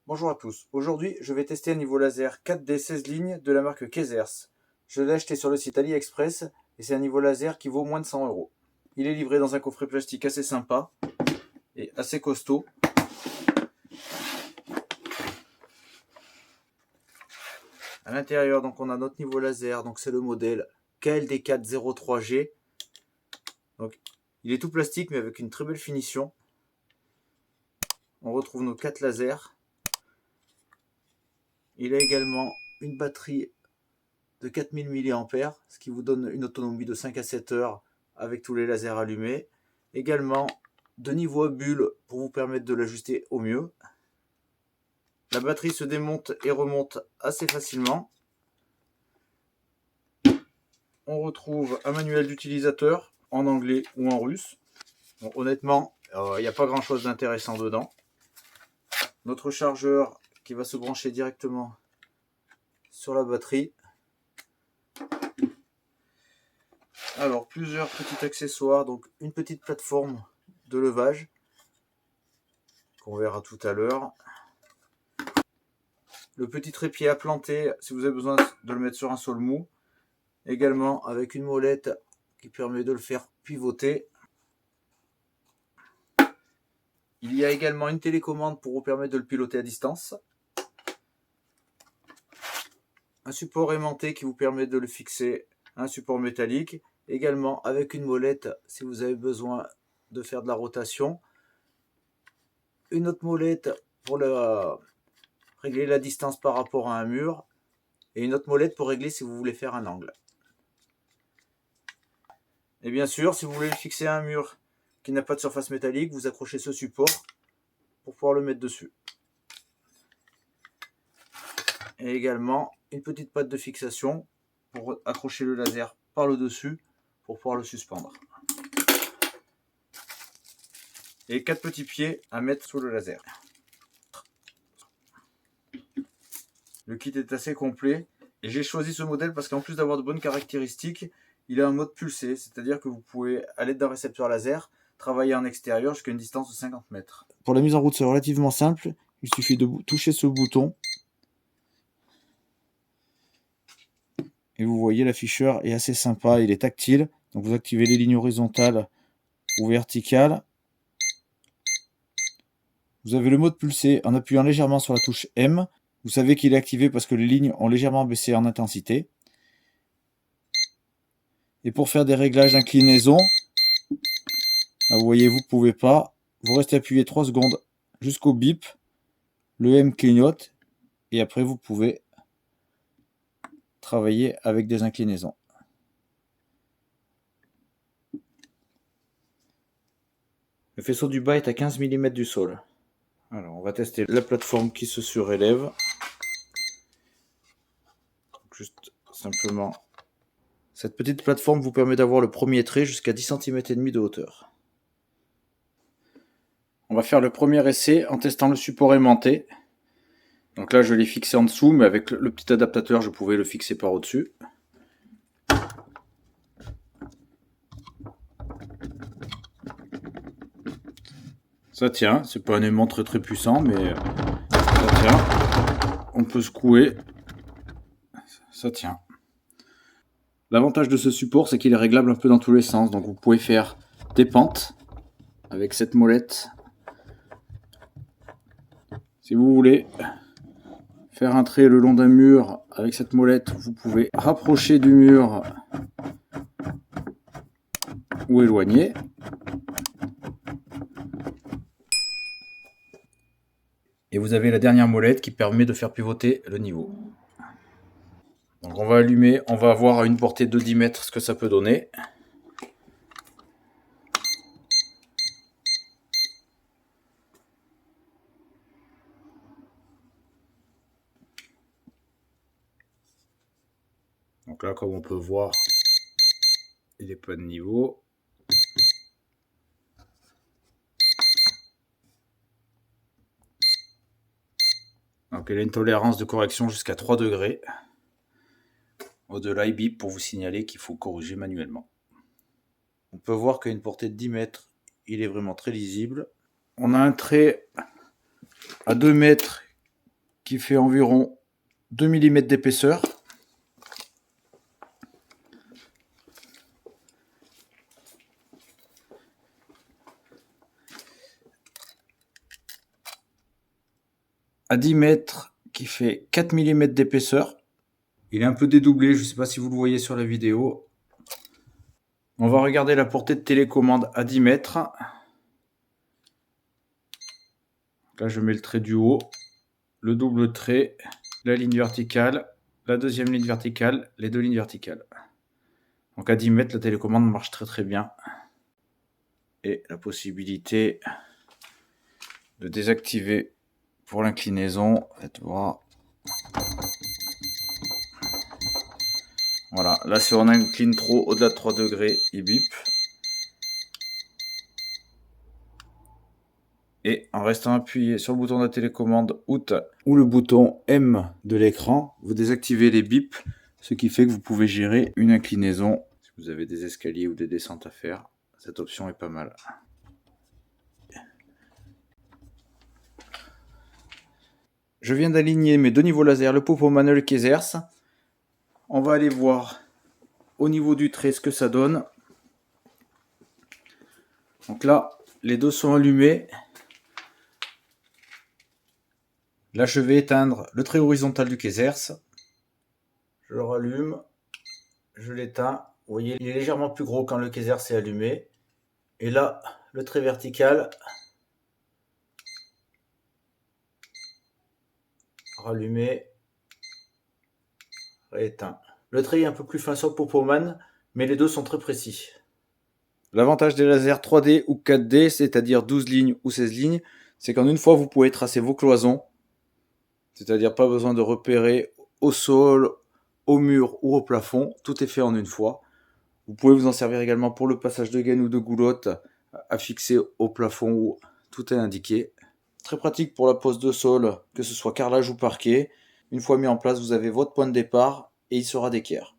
Bonjour à tous, aujourd'hui je vais tester un niveau laser 4D 16 lignes de la marque Kaizers. Je l'ai acheté sur le site AliExpress et c'est un niveau laser qui vaut moins de 100 €. Il est livré dans un coffret plastique assez sympa et assez costaud. À l'intérieur donc on a notre niveau laser, donc c'est le modèle KLD403G. Donc il est tout plastique mais avec une très belle finition. On retrouve nos 4 lasers. Il a également une batterie de 4000 mAh, ce qui vous donne une autonomie de 5 à 7 heures avec tous les lasers allumés. Également de niveaux à bulles pour vous permettre de l'ajuster au mieux. La batterie se démonte et remonte assez facilement. On retrouve un manuel d'utilisateur en anglais ou en russe. Bon, honnêtement, il n'y a pas grand chose d'intéressant dedans. Notre chargeur qui va se brancher directement sur la batterie. Alors, plusieurs petits accessoires, donc une petite plateforme de levage qu'on verra tout à l'heure. Le petit trépied à planter si vous avez besoin de le mettre sur un sol mou. Également avec une molette qui permet de le faire pivoter. Il y a également une télécommande pour vous permettre de le piloter à distance. Un support aimanté qui vous permet de le fixer à un support métallique. Également avec une molette si vous avez besoin de faire de la rotation. Une autre molette pour régler la distance par rapport à un mur. Et une autre molette pour régler si vous voulez faire un angle. Et bien sûr, si vous voulez le fixer à un mur qui n'a pas de surface métallique, vous accrochez ce support pour pouvoir le mettre dessus. Et également une petite patte de fixation pour accrocher le laser par le dessus pour pouvoir le suspendre. Et 4 petits pieds à mettre sous le laser. Le kit est assez complet et j'ai choisi ce modèle parce qu'en plus d'avoir de bonnes caractéristiques, il a un mode pulsé, c'est-à-dire que vous pouvez, à l'aide d'un récepteur laser, travailler en extérieur jusqu'à une distance de 50 mètres. Pour la mise en route, c'est relativement simple. Il suffit de toucher ce bouton. Et vous voyez, l'afficheur est assez sympa, il est tactile. Donc vous activez les lignes horizontales ou verticales. Vous avez le mode pulsé en appuyant légèrement sur la touche M. Vous savez qu'il est activé parce que les lignes ont légèrement baissé en intensité. Et pour faire des réglages d'inclinaison, vous voyez, vous ne pouvez pas. Vous restez appuyé 3 secondes jusqu'au bip. Le M clignote. Et après, vous pouvez travailler avec des inclinaisons. Le faisceau du bas est à 15 mm du sol. Alors, on va tester la plateforme qui se surélève. Juste simplement, cette petite plateforme vous permet d'avoir le premier trait jusqu'à 10 cm et demi de hauteur. On va faire le premier essai en testant le support aimanté. Donc là, je l'ai fixé en dessous, mais avec le petit adaptateur, je pouvais le fixer par au-dessus. Ça tient, c'est pas un aimant très puissant, mais ça tient. On peut secouer, ça tient. L'avantage de ce support, c'est qu'il est réglable un peu dans tous les sens. Donc vous pouvez faire des pentes avec cette molette. Si vous voulez faire un trait le long d'un mur avec cette molette, vous pouvez rapprocher du mur ou éloigner. Et vous avez la dernière molette qui permet de faire pivoter le niveau. Donc on va allumer, on va voir à une portée de 10 mètres ce que ça peut donner. Donc là, comme on peut voir, il n'est pas de niveau. Donc il a une tolérance de correction jusqu'à 3 degrés. Au-delà, il bip pour vous signaler qu'il faut corriger manuellement. On peut voir qu'à une portée de 10 mètres, il est vraiment très lisible. On a un trait à 2 mètres qui fait environ 2 mm d'épaisseur. À 10 mètres qui fait 4 mm d'épaisseur. Il est un peu dédoublé, je ne sais pas si vous le voyez sur la vidéo. On va regarder la portée de télécommande à 10 mètres. Là, je mets le trait du haut, le double trait, la ligne verticale, la deuxième ligne verticale, les deux lignes verticales. Donc à 10 mètres, la télécommande marche très très bien. Et la possibilité de désactiver pour l'inclinaison. Faites voir. Voilà, là si on incline trop au-delà de 3 degrés, il bip. Et en restant appuyé sur le bouton de la télécommande OUT ou le bouton M de l'écran, vous désactivez les bips, ce qui fait que vous pouvez gérer une inclinaison. Si vous avez des escaliers ou des descentes à faire, cette option est pas mal. Je viens d'aligner mes deux niveaux laser, le Popoman et le Kaizers. On va aller voir au niveau du trait ce que ça donne. Donc là, les deux sont allumés. Là, je vais éteindre le trait horizontal du Kaizers. Je le rallume, je l'éteins. Vous voyez, il est légèrement plus gros quand le Kaizers est allumé. Et là, le trait vertical, rallumé, rééteint. Le trait est un peu plus fin sur le Popoman, mais les deux sont très précis. L'avantage des lasers 3D ou 4D, c'est-à-dire 12 lignes ou 16 lignes, c'est qu'en une fois, vous pouvez tracer vos cloisons. C'est-à-dire pas besoin de repérer au sol, au mur ou au plafond. Tout est fait en une fois. Vous pouvez vous en servir également pour le passage de gaine ou de goulotte à fixer au plafond où tout est indiqué. Très pratique pour la pose de sol, que ce soit carrelage ou parquet. Une fois mis en place, vous avez votre point de départ et il sera d'équerre.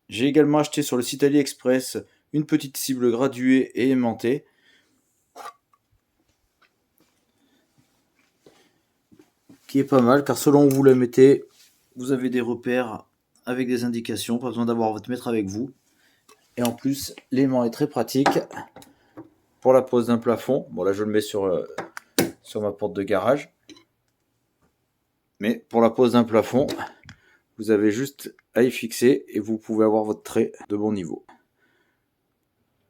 J'ai également acheté sur le site AliExpress une petite cible graduée et aimantée. Qui est pas mal car selon où vous la mettez, vous avez des repères avec des indications, pas besoin d'avoir votre mètre avec vous. Et en plus, l'aimant est très pratique pour la pose d'un plafond. Bon là je le mets sur ma porte de garage. Mais pour la pose d'un plafond, vous avez juste à y fixer et vous pouvez avoir votre trait de bon niveau.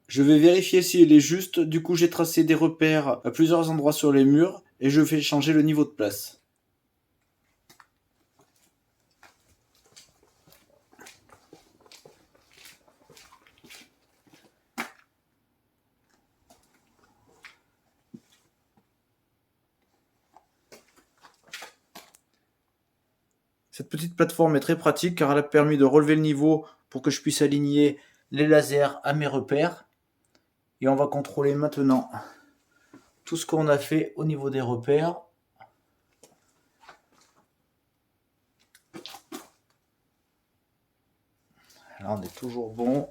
Je vais vérifier si elle est juste. Du coup, j'ai tracé des repères à plusieurs endroits sur les murs et je vais changer le niveau de place. Cette petite plateforme est très pratique car elle a permis de relever le niveau pour que je puisse aligner les lasers à mes repères. Et on va contrôler maintenant tout ce qu'on a fait au niveau des repères. Là, on est toujours bon.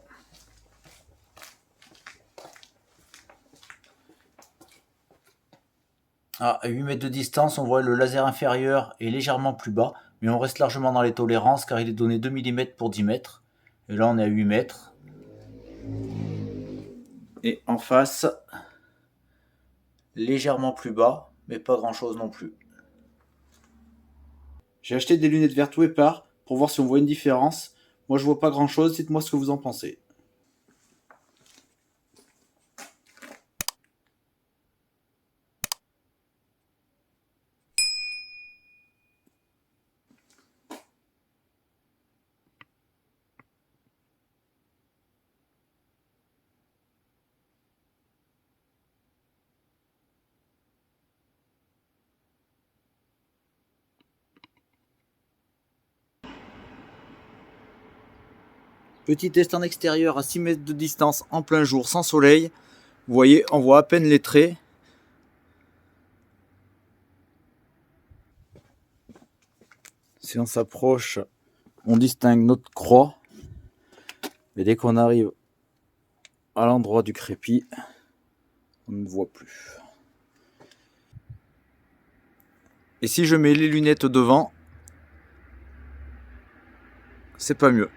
À 8 mètres de distance, on voit le laser inférieur est légèrement plus bas, mais on reste largement dans les tolérances car il est donné 2 mm pour 10 mètres. Et là, on est à 8 mètres. Et en face, légèrement plus bas, mais pas grand chose non plus. J'ai acheté des lunettes vertes Wepar pour voir si on voit une différence. Moi, je vois pas grand chose. Dites-moi ce que vous en pensez. Petit test en extérieur à 6 mètres de distance en plein jour sans soleil. Vous voyez, on voit à peine les traits. Si on s'approche, on distingue notre croix. Mais dès qu'on arrive à l'endroit du crépi, on ne voit plus. Et si je mets les lunettes devant, c'est pas mieux.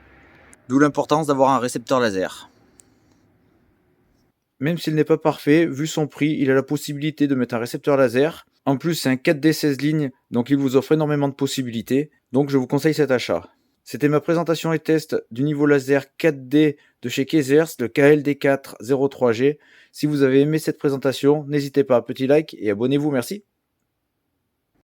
D'où l'importance d'avoir un récepteur laser. Même s'il n'est pas parfait, vu son prix, il a la possibilité de mettre un récepteur laser. En plus, c'est un 4D 16 lignes, donc il vous offre énormément de possibilités. Donc je vous conseille cet achat. C'était ma présentation et test du niveau laser 4D de chez Kaizers, le KLD4 03G. Si vous avez aimé cette présentation, n'hésitez pas à un petit like et abonnez-vous, merci.